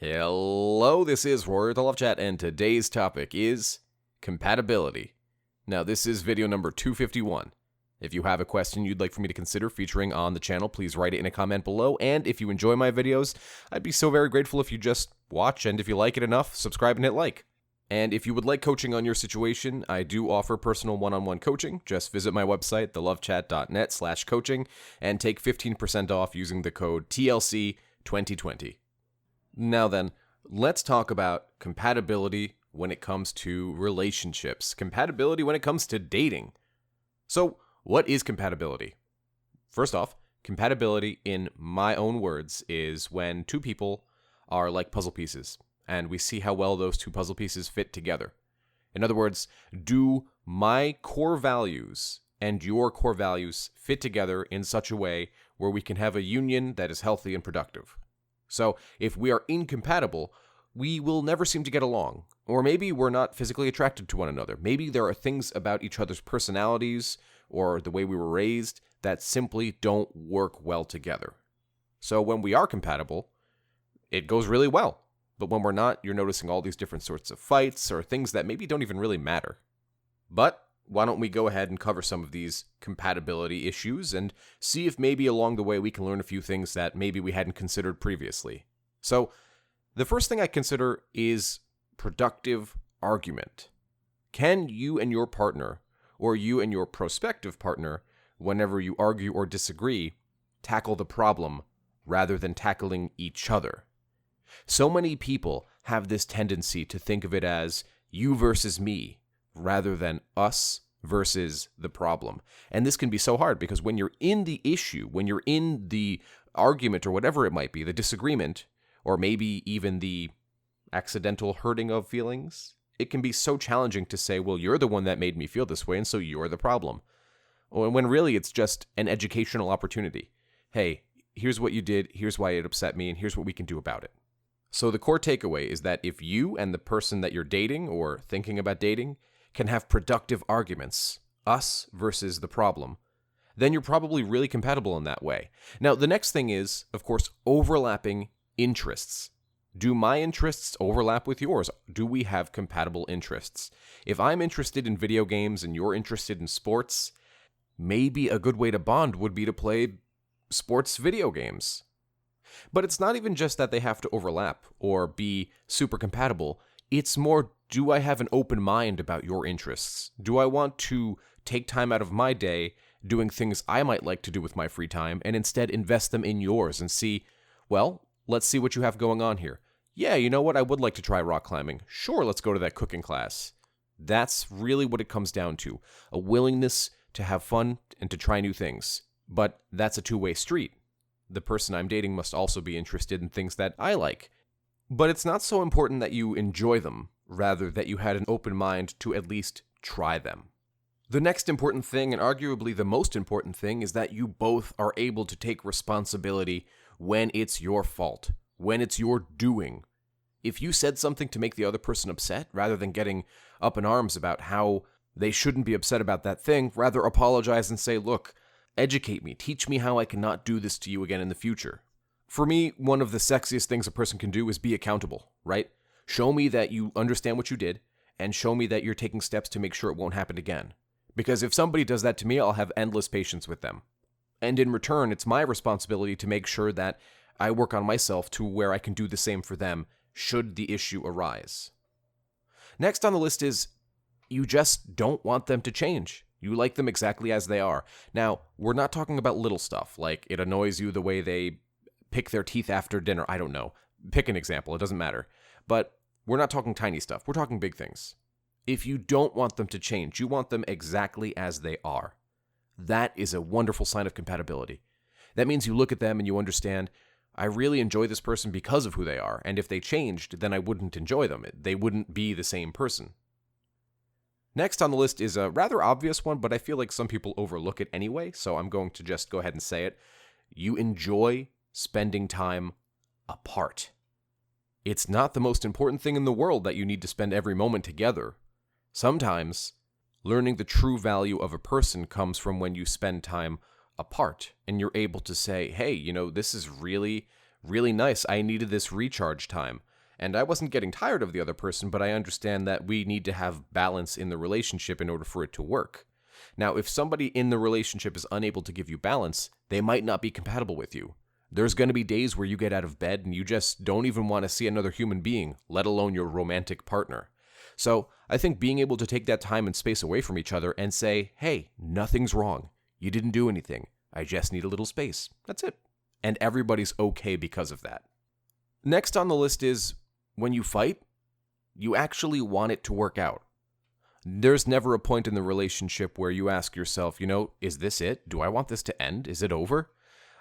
Hello, this is Rory with the Love Chat, and today's topic is compatibility. Now, this is video number 251. If you have a question you'd like for me to consider featuring on the channel, please write it in a comment below, and if you enjoy my videos, I'd be so very grateful if you just watch, and if you like it enough, subscribe and hit like. And if you would like coaching on your situation, I do offer personal one-on-one coaching. Just visit my website, thelovechat.net/coaching, and take 15% off using the code TLC2020. Now then, let's talk about compatibility when it comes to relationships, compatibility when it comes to dating. So, what is compatibility? First off, compatibility, in my own words, is when two people are like puzzle pieces, and we see how well those two puzzle pieces fit together. In other words, do my core values and your core values fit together in such a way where we can have a union that is healthy and productive? So, if we are incompatible, we will never seem to get along. Or maybe we're not physically attracted to one another. Maybe there are things about each other's personalities or the way we were raised that simply don't work well together. So when we are compatible, it goes really well. But when we're not, you're noticing all these different sorts of fights or things that maybe don't even really matter. But why don't we go ahead and cover some of these compatibility issues and see if maybe along the way we can learn a few things that maybe we hadn't considered previously. So, the first thing I consider is productive argument. Can you and your partner, or you and your prospective partner, whenever you argue or disagree, tackle the problem rather than tackling each other? So many people have this tendency to think of it as you versus me, rather than us versus the problem. And this can be so hard because when you're in the issue, when you're in the argument or whatever it might be, the disagreement, or maybe even the accidental hurting of feelings, it can be so challenging to say, well, you're the one that made me feel this way, and so you're the problem. When really it's just an educational opportunity. Hey, here's what you did, here's why it upset me, and here's what we can do about it. So the core takeaway is that if you and the person that you're dating or thinking about dating can have productive arguments, us versus the problem, then you're probably really compatible in that way. Now, the next thing is, of course, overlapping interests. Do my interests overlap with yours? Do we have compatible interests? If I'm interested in video games and you're interested in sports, maybe a good way to bond would be to play sports video games. But it's not even just that they have to overlap or be super compatible. It's more, do I have an open mind about your interests? Do I want to take time out of my day doing things I might like to do with my free time and instead invest them in yours and see, well, let's see what you have going on here. Yeah, you know what? I would like to try rock climbing. Sure, let's go to that cooking class. That's really what it comes down to. A willingness to have fun and to try new things. But that's a two-way street. The person I'm dating must also be interested in things that I like. But it's not so important that you enjoy them, rather that you had an open mind to at least try them. The next important thing, and arguably the most important thing, is that you both are able to take responsibility when it's your fault, when it's your doing. If you said something to make the other person upset, rather than getting up in arms about how they shouldn't be upset about that thing, rather apologize and say, look, educate me, teach me how I cannot do this to you again in the future. For me, one of the sexiest things a person can do is be accountable, right? Show me that you understand what you did, and show me that you're taking steps to make sure it won't happen again. Because if somebody does that to me, I'll have endless patience with them. And in return, it's my responsibility to make sure that I work on myself to where I can do the same for them, should the issue arise. Next on the list is, you just don't want them to change. You like them exactly as they are. Now, we're not talking about little stuff, like it annoys you the way they pick their teeth after dinner. I don't know. Pick an example. It doesn't matter. But we're not talking tiny stuff. We're talking big things. If you don't want them to change, you want them exactly as they are. That is a wonderful sign of compatibility. That means you look at them and you understand, I really enjoy this person because of who they are, and if they changed, then I wouldn't enjoy them. They wouldn't be the same person. Next on the list is a rather obvious one, but I feel like some people overlook it anyway, so I'm going to just go ahead and say it. You enjoy spending time apart. It's not the most important thing in the world that you need to spend every moment together. Sometimes, learning the true value of a person comes from when you spend time apart, and you're able to say, hey, this is really, really nice. I needed this recharge time. And I wasn't getting tired of the other person, but I understand that we need to have balance in the relationship in order for it to work. Now, if somebody in the relationship is unable to give you balance, they might not be compatible with you. There's going to be days where you get out of bed and you just don't even want to see another human being, let alone your romantic partner. So I think being able to take that time and space away from each other and say, hey, nothing's wrong. You didn't do anything. I just need a little space. That's it. And everybody's okay because of that. Next on the list is when you fight, you actually want it to work out. There's never a point in the relationship where you ask yourself, is this it? Do I want this to end? Is it over?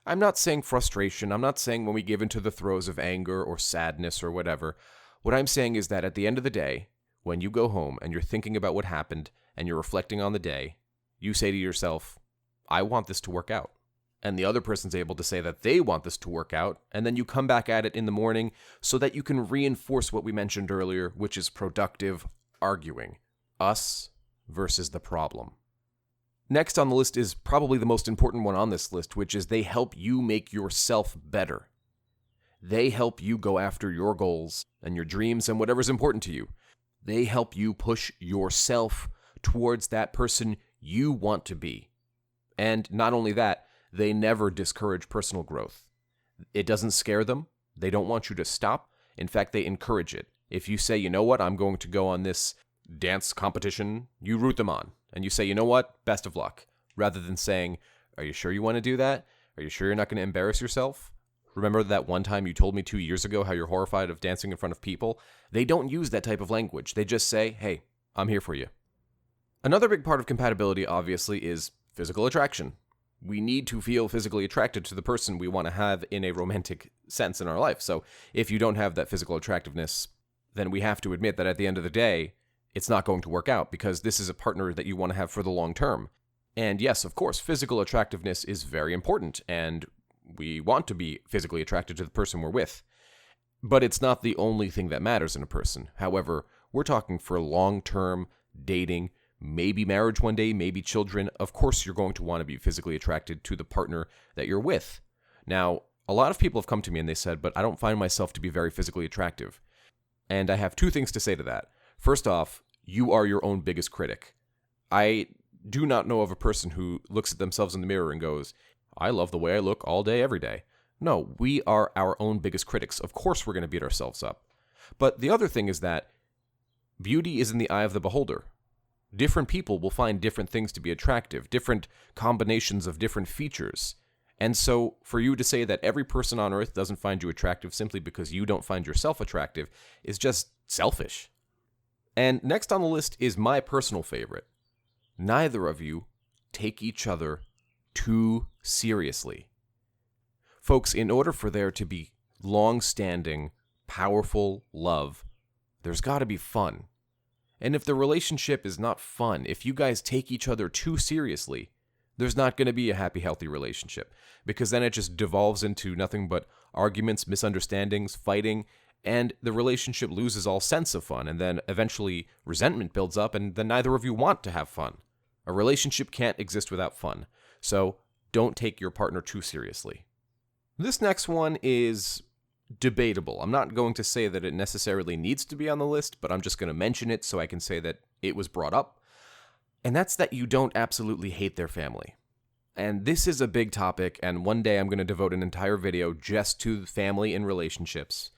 I'm not saying frustration. I'm not saying when we give into the throes of anger or sadness or whatever. What I'm saying is that at the end of the day, when you go home and you're thinking about what happened and you're reflecting on the day, you say to yourself, I want this to work out. And the other person's able to say that they want this to work out, and then you come back at it in the morning so that you can reinforce what we mentioned earlier, which is productive arguing. Us versus the problem. Next on the list is probably the most important one on this list, which is they help you make yourself better. They help you go after your goals and your dreams and whatever's important to you. They help you push yourself towards that person you want to be. And not only that, they never discourage personal growth. It doesn't scare them. They don't want you to stop. In fact, they encourage it. If you say, you know what, I'm going to go on this dance competition, you root them on. And you say, you know what, best of luck. Rather than saying, are you sure you want to do that? Are you sure you're not going to embarrass yourself? Remember that one time you told me 2 years ago how you're horrified of dancing in front of people? They don't use that type of language. They just say, hey, I'm here for you. Another big part of compatibility, obviously, is physical attraction. We need to feel physically attracted to the person we want to have in a romantic sense in our life. So if you don't have that physical attractiveness, then we have to admit that at the end of the day, it's not going to work out because this is a partner that you want to have for the long term. And yes, of course, physical attractiveness is very important, and we want to be physically attracted to the person we're with. But it's not the only thing that matters in a person. However, we're talking for long-term dating, maybe marriage one day, maybe children. Of course, you're going to want to be physically attracted to the partner that you're with. Now, a lot of people have come to me and they said, but I don't find myself to be very physically attractive. And I have two things to say to that. First off, you are your own biggest critic. I do not know of a person who looks at themselves in the mirror and goes, I love the way I look all day, every day. No, we are our own biggest critics. Of course we're going to beat ourselves up. But the other thing is that beauty is in the eye of the beholder. Different people will find different things to be attractive, different combinations of different features. And so for you to say that every person on earth doesn't find you attractive simply because you don't find yourself attractive is just selfish. And next on the list is my personal favorite. Neither of you take each other too seriously. Folks, in order for there to be long-standing, powerful love, there's got to be fun. And if the relationship is not fun, if you guys take each other too seriously, there's not going to be a happy, healthy relationship. Because then it just devolves into nothing but arguments, misunderstandings, fighting, and the relationship loses all sense of fun, and then eventually resentment builds up, and then neither of you want to have fun. A relationship can't exist without fun, so don't take your partner too seriously. This next one is debatable. I'm not going to say that it necessarily needs to be on the list, but I'm just going to mention it so I can say that it was brought up, and that's that you don't absolutely hate their family. And this is a big topic, and one day I'm going to devote an entire video just to family and relationships,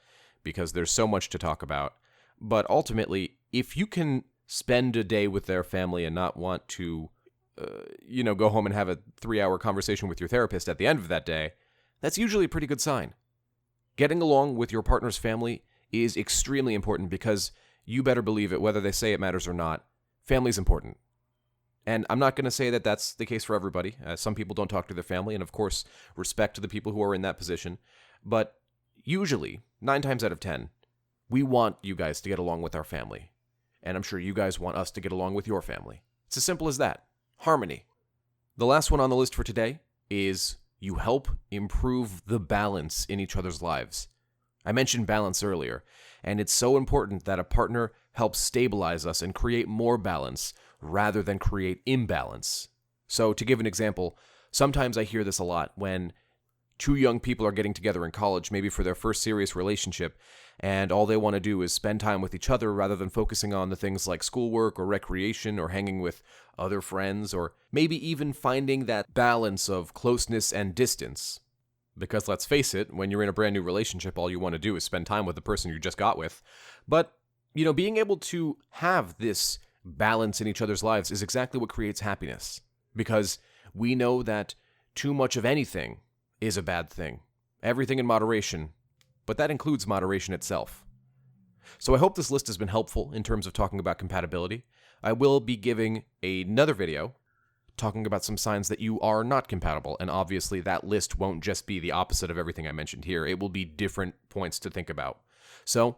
because there's so much to talk about. But ultimately, if you can spend a day with their family and not want to, go home and have a 3-hour conversation with your therapist at the end of that day, that's usually a pretty good sign. Getting along with your partner's family is extremely important because you better believe it, whether they say it matters or not, family's important. And I'm not going to say that that's the case for everybody. Some people don't talk to their family, and of course, respect to the people who are in that position. But usually, 9 times out of 10, we want you guys to get along with our family. And I'm sure you guys want us to get along with your family. It's as simple as that. Harmony. The last one on the list for today is you help improve the balance in each other's lives. I mentioned balance earlier, and it's so important that a partner helps stabilize us and create more balance rather than create imbalance. So to give an example, sometimes I hear this a lot when two young people are getting together in college, maybe for their first serious relationship, and all they want to do is spend time with each other rather than focusing on the things like schoolwork or recreation or hanging with other friends, or maybe even finding that balance of closeness and distance. Because let's face it, when you're in a brand new relationship, all you want to do is spend time with the person you just got with. But, being able to have this balance in each other's lives is exactly what creates happiness. Because we know that too much of anything is a bad thing. Everything in moderation, but that includes moderation itself. So I hope this list has been helpful in terms of talking about compatibility. I will be giving another video talking about some signs that you are not compatible, and obviously that list won't just be the opposite of everything I mentioned here. It will be different points to think about. So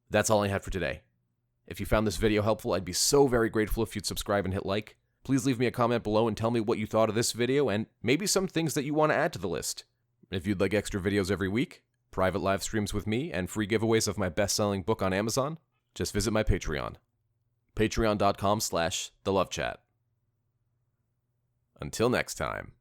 that's all I had for today. If you found this video helpful, I'd be so very grateful if you'd subscribe and hit like. Please leave me a comment below and tell me what you thought of this video and maybe some things that you want to add to the list. If you'd like extra videos every week, private live streams with me, and free giveaways of my best-selling book on Amazon, just visit my Patreon. Patreon.com/thelovechat. Until next time.